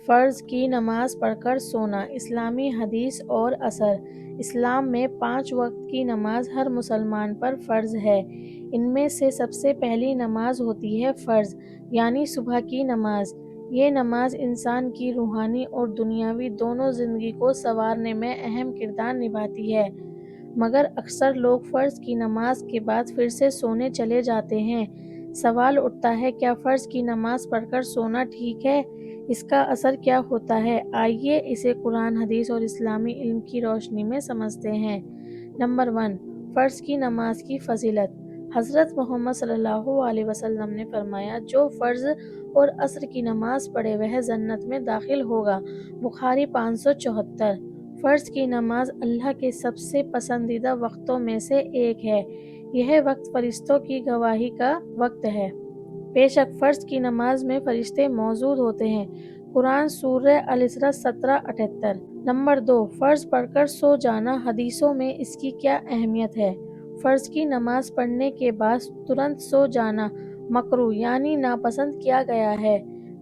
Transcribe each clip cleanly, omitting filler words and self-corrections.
فرض کی نماز پڑھ کر سونا، اسلامی حدیث اور اثر۔ اسلام میں 5 وقت کی نماز ہر مسلمان پر فرض ہے۔ ان میں سے سب سے پہلی نماز ہوتی ہے فرض، یعنی صبح کی نماز۔ یہ نماز انسان کی روحانی اور دنیاوی دونوں زندگی کو سنوارنے میں اہم کردار نبھاتی ہے، مگر اکثر لوگ فرض کی نماز کے بعد پھر سے سونے چلے جاتے ہیں۔ سوال اٹھتا ہے، کیا فرض کی نماز پڑھ کر سونا ٹھیک ہے؟ اس کا اثر کیا ہوتا ہے؟ آئیے اسے قرآن، حدیث اور اسلامی علم کی روشنی میں سمجھتے ہیں۔ نمبر 1، فرض کی نماز کی فضیلت۔ حضرت محمد صلی اللہ علیہ وسلم نے فرمایا، جو فرض اور عصر کی نماز پڑھے وہ جنت میں داخل ہوگا۔ بخاری 574۔ فرض کی نماز اللہ کے سب سے پسندیدہ وقتوں میں سے ایک ہے۔ یہ وقت فرشتوں کی گواہی کا وقت ہے۔ بے شک فرض کی نماز میں فرشتے موجود ہوتے ہیں۔ قرآن سورہ الاسراء 17-78۔ نمبر 2، فرض پڑھ کر سو جانا۔ حدیثوں میں اس کی کیا اہمیت ہے؟ فرض کی نماز پڑھنے کے بعد ترنت سو جانا مکروہ یعنی ناپسند کیا گیا ہے،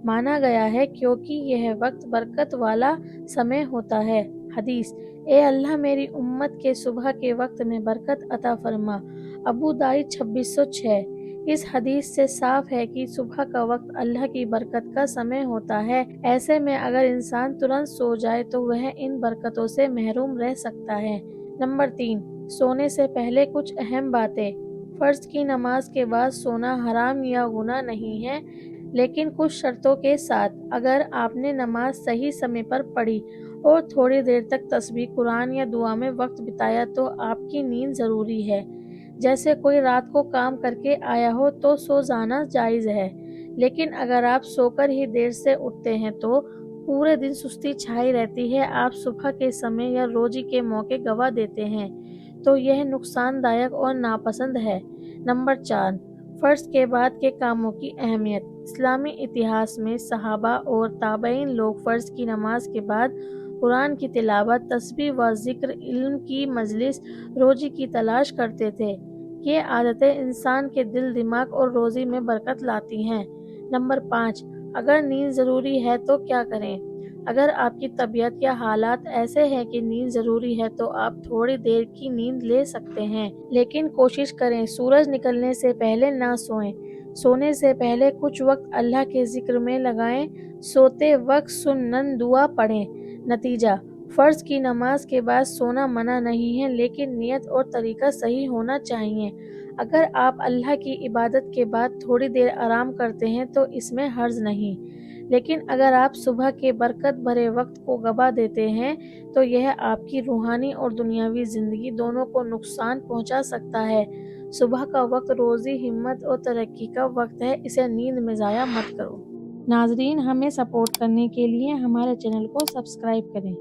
مانا گیا ہے، کیونکہ یہ وقت برکت والا سمے ہوتا ہے۔ حدیث: اے اللہ میری امت کے صبح کے وقت میں برکت عطا فرما۔ ابو داؤد 2606۔ اس حدیث سے صاف ہے کہ صبح کا وقت اللہ کی برکت کا سمے ہوتا ہے۔ ایسے میں اگر انسان ترنت سو جائے تو وہ ان برکتوں سے محروم رہ سکتا ہے۔ نمبر 3، سونے سے پہلے کچھ اہم باتیں۔ فرض کی نماز کے بعد سونا حرام یا گناہ نہیں ہے، لیکن کچھ شرطوں کے ساتھ۔ اگر آپ نے نماز صحیح سمے پر پڑھی اور تھوڑی دیر تک تسبیح، قرآن یا دعا میں وقت بتایا تو آپ کی نیند ضروری ہے۔ جیسے کوئی رات کو کام کر کے آیا ہو تو سو جانا جائز ہے، لیکن اگر آپ سو کر ہی دیر سے اٹھتے ہیں تو پورے دن سستی چھائی رہتی ہے، آپ صبح کے سمے یا روزی کے موقع گنوا دیتے ہیں، تو یہ نقصان دایک اور ناپسند ہے۔ نمبر 4، فرض کے بعد کے کاموں کی اہمیت۔ اسلامی اتہاس میں صحابہ اور تابعین لوگ فرض کی نماز کے بعد قرآن کی تلاوت، تسبیح و ذکر، علم کی مجلس، روزی کی تلاش کرتے تھے۔ یہ عادتیں انسان کے دل، دماغ اور روزی میں برکت لاتی ہیں۔ نمبر 5، اگر نیند ضروری ہے تو کیا کریں؟ اگر آپ کی طبیعت یا حالات ایسے ہیں کہ نیند ضروری ہے تو آپ تھوڑی دیر کی نیند لے سکتے ہیں، لیکن کوشش کریں سورج نکلنے سے پہلے نہ سوئیں۔ سونے سے پہلے کچھ وقت اللہ کے ذکر میں لگائیں۔ سوتے وقت سنن دعا پڑھیں۔ نتیجہ: فرض کی نماز کے بعد سونا منع نہیں ہے، لیکن نیت اور طریقہ صحیح ہونا چاہیے۔ اگر آپ اللہ کی عبادت کے بعد تھوڑی دیر آرام کرتے ہیں تو اس میں حرج نہیں، لیکن اگر آپ صبح کے برکت بھرے وقت کو گنوا دیتے ہیں تو یہ آپ کی روحانی اور دنیاوی زندگی دونوں کو نقصان پہنچا سکتا ہے۔ صبح کا وقت روزی، ہمت اور ترقی کا وقت ہے، اسے نیند میں ضائع مت کرو۔ ناظرین، ہمیں سپورٹ کرنے کے لیے ہمارے چینل کو سبسکرائب کریں۔